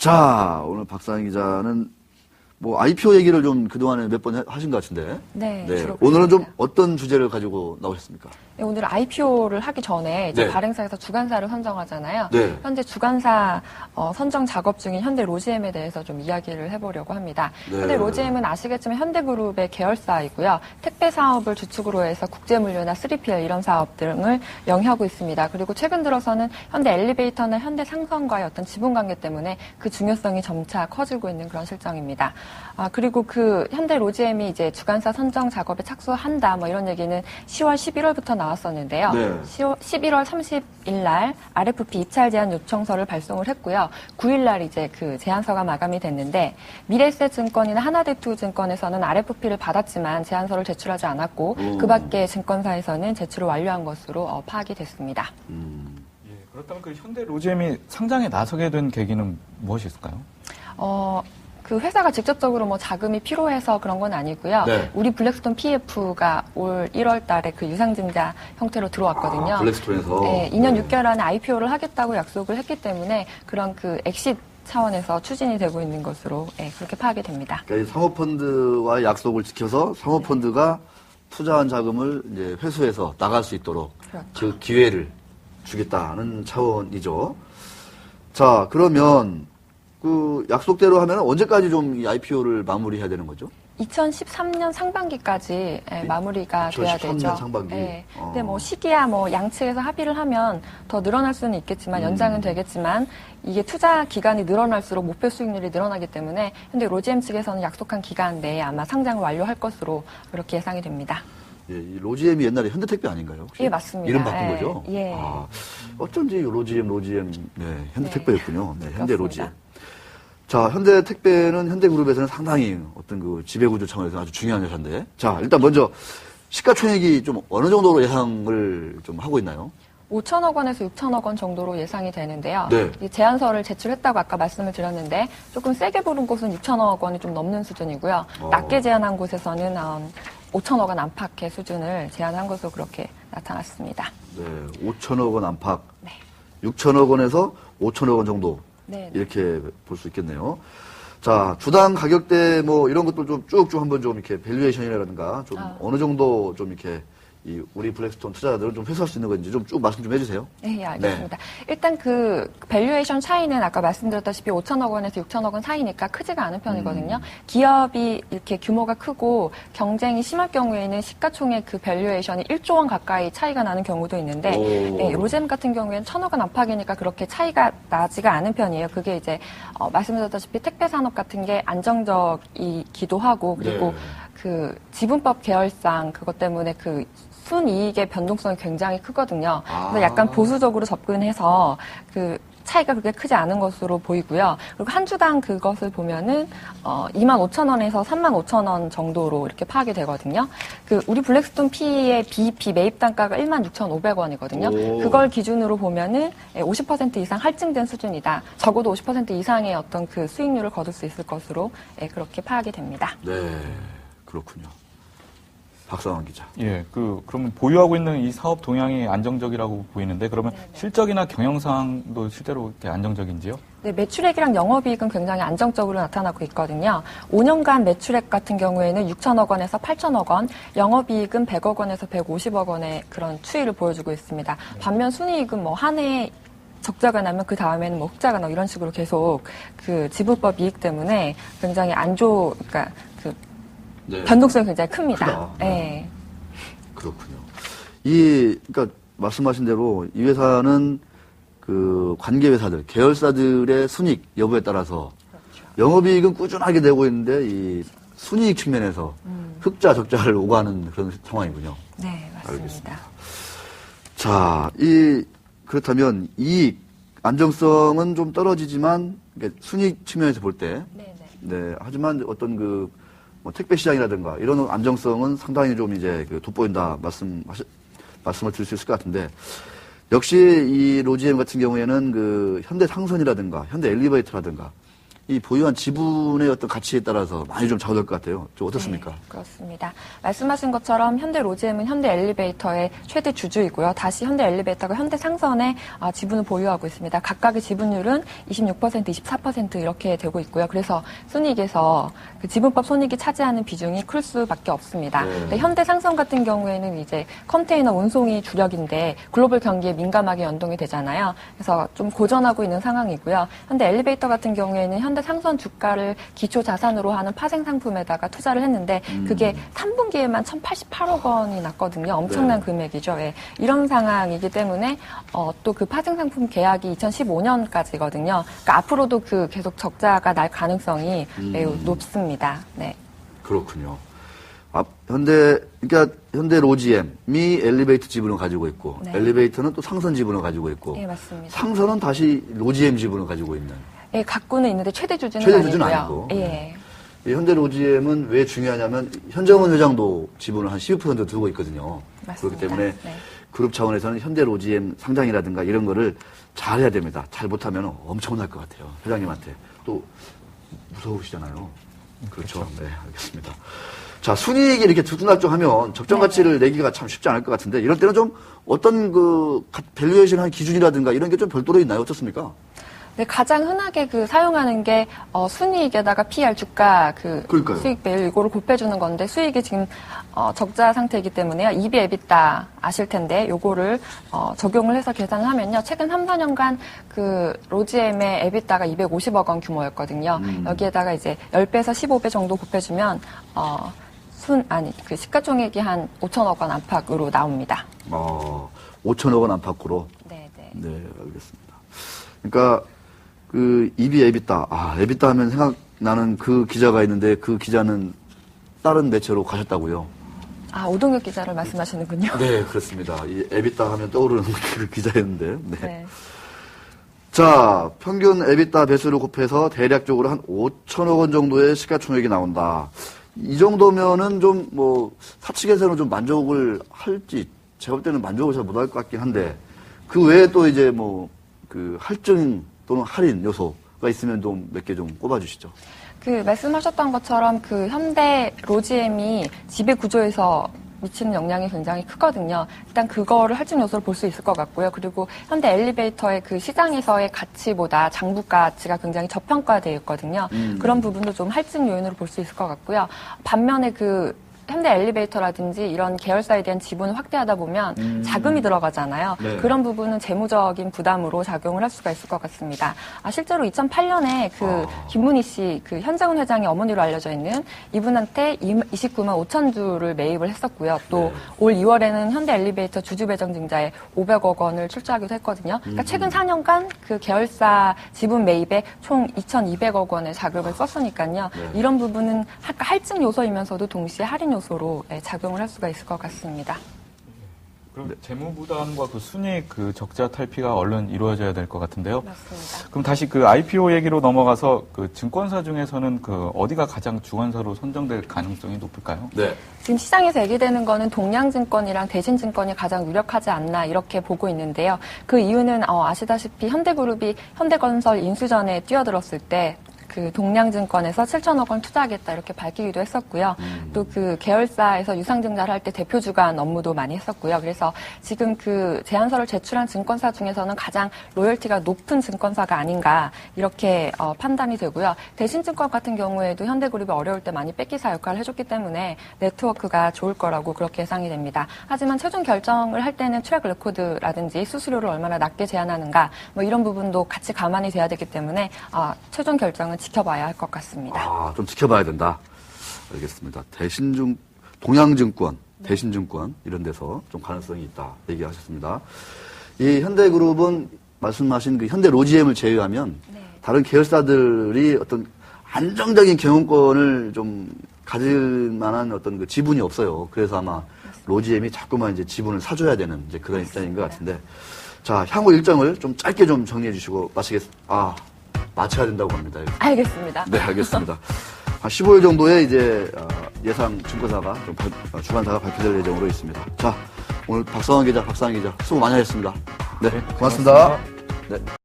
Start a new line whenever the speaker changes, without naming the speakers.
자, 오늘 박상희 기자는 뭐 IPO 얘기를 좀 그동안에 몇 번 하신 것 같은데.
네.
오늘은 좀 어떤 주제를 가지고 나오셨습니까?
네, 오늘 IPO를 하기 전에 이제
네.
발행사에서 주관사를 선정하잖아요.
네.
현재 주관사 선정 작업 중인 현대 로지엠에 대해서 좀 이야기를 해보려고 합니다.
네.
현대 로지엠은 아시겠지만 현대그룹의 계열사이고요. 택배 사업을 주축으로 해서 국제물류나 3PL 이런 사업 등을 영위하고 있습니다. 그리고 최근 들어서는 현대 엘리베이터나 현대 상선과의 어떤 지분 관계 때문에 그 중요성이 점차 커지고 있는 그런 실정입니다. 그리고 그 현대 로지엠이 이제 주관사 선정 작업에 착수한다 뭐 이런 얘기는 10월 11월부터 나왔었는데요.
네.
11월 30일 날 RFP 입찰 제안 요청서를 발송을 했고요. 9일 날 이제 그 제안서가 마감이 됐는데 미래에셋증권이나 하나대투증권에서는 RFP를 받았지만 제안서를 제출하지 않았고 그 밖에 증권사에서는 제출을 완료한 것으로 파악이 됐습니다.
예, 그렇다면 그 현대 로지엠이 상장에 나서게 된 계기는 무엇이 있을까요?
그 회사가 직접적으로 뭐 자금이 필요해서 그런 건 아니고요.
네.
우리 블랙스톤 PF가 올 1월 달에 그 유상증자 형태로 들어왔거든요.
블랙스톤에서.
네, 2년 6개월 안에 IPO를 하겠다고 약속을 했기 때문에 그런 그 엑싯 차원에서 추진이 되고 있는 것으로 그렇게 파악이 됩니다.
그러니까 이 사모펀드와의 약속을 지켜서 사모펀드가 투자한 자금을 이제 회수해서 나갈 수 있도록
그렇죠.
그 기회를 주겠다는 차원이죠. 자, 그러면 그 약속대로 하면 언제까지 좀 이 IPO를 마무리해야 되는 거죠?
2013년 상반기까지 마무리가 돼야
2013년
되죠.
상반기.
네. 근데 뭐 시기야 뭐 양측에서 합의를 하면 더 늘어날 수는 있겠지만 연장은 되겠지만 이게 투자 기간이 늘어날수록 목표 수익률이 늘어나기 때문에 현대 로지엠 측에서는 약속한 기간 내에 아마 상장을 완료할 것으로 그렇게 예상이 됩니다.
예, 이 로지엠이 옛날에 현대택배 아닌가요? 혹시?
예, 맞습니다.
이름 바꾼 거죠?
예.
어쩐지 로지엠, 네, 현대택배였군요. 네, 현대
그렇습니다.
로지엠. 자, 현대택배는 현대그룹에서는 상당히 어떤 그 지배구조 차원에서 아주 중요한 회사인데. 자, 일단 먼저 시가총액이 좀 어느 정도로 예상을 좀 하고 있나요?
5천억 원에서 6천억 원 정도로 예상이 되는데요.
네.
이 제안서를 제출했다고 아까 말씀을 드렸는데 조금 세게 부른 곳은 6천억 원이 좀 넘는 수준이고요. 낮게 제안한 곳에서는 5천억 원 안팎의 수준을 제안한 것으로 그렇게 나타났습니다.
네, 5천억 원 안팎.
네.
6천억 원에서 5천억 원 정도.
네.
이렇게 볼 수 있겠네요. 자, 주당 가격대 뭐 이런 것도 좀 쭉쭉 한번 좀 이렇게 밸류에이션이라든가 좀 어느 정도 좀 이렇게 이 우리 블랙스톤 투자자들은 좀 회수할 수 있는 건지 좀 쭉 말씀 좀 해주세요.
네, 알겠습니다. 일단 그 밸류에이션 차이는 아까 말씀드렸다시피 5천억 원에서 6천억 원 사이니까 크지가 않은 편이거든요. 기업이 이렇게 규모가 크고 경쟁이 심할 경우에는 시가총액 그 밸류에이션이 1조 원 가까이 차이가 나는 경우도 있는데 네, 로젠 같은 경우에는 1,000억 원 안팎이니까 그렇게 차이가 나지가 않은 편이에요. 그게 이제 말씀드렸다시피 택배 산업 같은 게 안정적이기도 하고 그리고 그 지분법 계열상 그것 때문에 그 순이익의 변동성이 굉장히 크거든요. 그래서 약간 보수적으로 접근해서 그 차이가 그렇게 크지 않은 것으로 보이고요. 그리고 한 주당 그것을 보면은 25,000원에서 35,000원 정도로 이렇게 파악이 되거든요. 그 우리 블랙스톤 P의 BEP 매입 단가가 16,500원이거든요. 그걸 기준으로 보면은 50% 이상 할증된 수준이다. 적어도 50% 이상의 어떤 그 수익률을 거둘 수 있을 것으로 그렇게 파악이 됩니다.
네, 그렇군요. 박상환 기자.
예, 그러면 보유하고 있는 이 사업 동향이 안정적이라고 보이는데 그러면 실적이나 경영 상황도 실제로 이렇게 안정적인지요?
네, 매출액이랑 영업이익은 굉장히 안정적으로 나타나고 있거든요. 5년간 매출액 같은 경우에는 6천억 원에서 8천억 원, 영업이익은 100억 원에서 150억 원의 그런 추이를 보여주고 있습니다. 반면 순이익은 뭐 한 해에 적자가 나면 그 다음에는 뭐 흑자가 나고 이런 식으로 계속 그 지분법 이익 때문에 굉장히 그러니까 그 변동성이 굉장히 큽니다.
크다.
네.
그렇군요. 그러니까 말씀하신 대로 이 회사는 그 관계 회사들, 계열사들의 순이익 여부에 따라서 영업이익은 꾸준하게 되고 있는데 이 순이익 측면에서 흑자, 적자를 오가는 그런 상황이군요.
네, 맞습니다.
알겠습니다. 자, 그렇다면 이익 안정성은 좀 떨어지지만 그러니까 순이익 측면에서 볼 때, 네, 하지만 어떤 뭐 택배 시장이라든가 이런 안정성은 상당히 좀 이제 돋보인다 말씀을 드릴 수 있을 것 같은데 역시 이 로지엠 같은 경우에는 그 현대 상선이라든가 현대 엘리베이터라든가 이 보유한 지분의 어떤 가치에 따라서 많이 좀 작용될 것 같아요. 좀 어떻습니까?
네, 그렇습니다. 말씀하신 것처럼 현대 로지엠은 현대 엘리베이터의 최대 주주이고요. 다시 현대 엘리베이터가 현대 상선의 지분을 보유하고 있습니다. 각각의 지분율은 26%, 24% 이렇게 되고 있고요. 그래서 순이익에서 그 지분법 손익이 차지하는 비중이 클 수밖에 없습니다. 네, 현대 상선 같은 경우에는 이제 컨테이너 운송이 주력인데 글로벌 경기에 민감하게 연동이 되잖아요. 그래서 좀 고전하고 있는 상황이고요. 현대 엘리베이터 같은 경우에는 현대 상선 주가를 기초 자산으로 하는 파생 상품에다가 투자를 했는데 그게 3분기에만 1,088억 원이 났거든요. 엄청난 금액이죠. 예. 이런 상황이기 때문에 또 그 파생 상품 계약이 2015년까지거든요. 그러니까 앞으로도 그 계속 적자가 날 가능성이 매우 높습니다. 네.
그렇군요. 그러니까 현대 로지엠이 엘리베이터 지분을 가지고 있고,
네.
엘리베이터는 또 상선 지분을 가지고 있고,
네, 맞습니다.
상선은 다시 로지엠 지분을 가지고 있는.
예, 갖고는 있는데 최대 주주는
아니고.
예.
이 현대 로지엠은 왜 중요하냐면 현정은 회장도 지분을 한 12% 두고 있거든요.
맞습니다.
그렇기 때문에
네.
그룹 차원에서는 현대 로지엠 상장이라든가 이런 거를 잘 해야 됩니다. 잘 못하면 엄청날 것 같아요. 회장님한테. 또 무서우시잖아요. 그렇죠. 네, 알겠습니다. 자, 순이익이 이렇게 두둔할중하면 적정 가치를 내기가 참 쉽지 않을 것 같은데 이럴 때는 좀 어떤 그 밸류에이션 한 기준이라든가 이런 게 좀 별도로 있나요? 어떻습니까?
네, 가장 흔하게 사용하는 게 순이익에다가 PR 주가
그러니까요.
수익 배율 이거를 곱해주는 건데 수익이 지금 적자 상태이기 때문에요. EV EBITDA 아실 텐데 요거를 적용을 해서 계산을 하면요. 최근 3, 4년간 그 로지엠의 EBITDA가 250억 원 규모였거든요. 여기에다가 이제 10배에서 15배 정도 곱해주면 그 시가총액이 한 5천억 원 안팎으로 나옵니다.
5천억 원 안팎으로.
네.
네, 알겠습니다. 그러니까 그 EV 에비타, 에비타 하면 생각나는 그 기자가 있는데 그 기자는 다른 매체로 가셨다고요?
오동혁 기자를 말씀하시는군요.
네, 그렇습니다. 이 에비타 하면 떠오르는 그 기자였는데. 네.
네.
자, 평균 에비타 배수를 곱해서 대략적으로 한 5천억 원 정도의 시가총액이 나온다. 이 정도면은 좀 사측에서는 좀 만족을 할지, 제가 볼 때는 만족을 잘 못할 것 같긴 한데, 그 외에 또 이제 그 할증 또는 할인 요소가 있으면 좀 몇 개 좀 꼽아주시죠.
말씀하셨던 것처럼 현대 로지엠이 지배 구조에서 미치는 영향이 굉장히 크거든요. 일단 그거를 할증 요소로 볼 수 있을 것 같고요. 그리고 현대 엘리베이터의 그 시장에서의 가치보다 장부 가치가 굉장히 저평가되어 있거든요. 그런 부분도 좀 할증 요인으로 볼 수 있을 것 같고요. 반면에 현대 엘리베이터라든지 이런 계열사에 대한 지분을 확대하다 보면 자금이 들어가잖아요.
네.
그런 부분은 재무적인 부담으로 작용을 할 수가 있을 것 같습니다. 실제로 2008년에 김문희 씨, 현장훈 회장의 어머니로 알려져 있는 이분한테 29만 5천 주를 매입을 했었고요. 또 올 2월에는 현대 엘리베이터 주주 배정 증자에 500억 원을 출자하기도 했거든요. 그러니까 최근 4년간 그 계열사 지분 매입에 총 2,200억 원의 자금을 썼으니까요.
네.
이런 부분은 할증 요소이면서도 동시에 할인 요소로 작용을 할 수가 있을 것 같습니다.
그럼 재무 부담과 그 순이익 적자 탈피가 얼른 이루어져야 될 것 같은데요.
맞습니다.
그럼 다시 IPO 얘기로 넘어가서 증권사 중에서는 어디가 가장 주관사로 선정될 가능성이 높을까요?
네.
지금 시장에서 얘기되는 거는 동양증권이랑 대신증권이 가장 유력하지 않나 이렇게 보고 있는데요. 그 이유는 아시다시피 현대그룹이 현대건설 인수전에 뛰어들었을 때 동양증권에서 7천억 원 투자하겠다 이렇게 밝히기도 했었고요. 또 계열사에서 유상증자를 할 때 대표 주관 업무도 많이 했었고요. 그래서 지금 제안서를 제출한 증권사 중에서는 가장 로열티가 높은 증권사가 아닌가 이렇게 판단이 되고요. 대신증권 같은 경우에도 현대그룹이 어려울 때 많이 뺏기사 역할을 해줬기 때문에 네트워크가 좋을 거라고 그렇게 예상이 됩니다. 하지만 최종 결정을 할 때는 트랙 레코드라든지 수수료를 얼마나 낮게 제한하는가 이런 부분도 같이 감안이 돼야 되기 때문에 최종 결정은 지켜봐야 할 것 같습니다.
좀 지켜봐야 된다. 알겠습니다. 동양증권, 대신증권 이런 데서 좀 가능성이 있다 얘기하셨습니다. 이 현대그룹은 말씀하신 현대 로지엠을 제외하면 다른 계열사들이 어떤 안정적인 경영권을 좀 가질 만한 어떤 지분이 없어요. 그래서 아마 로지엠이 자꾸만 이제 지분을 사줘야 되는 그런 입장인 것 같은데, 자, 향후 일정을 좀 짧게 좀 정리해 주시고 마쳐야 된다고 합니다.
알겠습니다.
네, 알겠습니다. 한 15일 정도에 이제 예상 증권사가 주관사가 발표될 예정으로 있습니다. 자, 오늘 박상환 기자 수고 많이 하셨습니다. 네, 고맙습니다. 네.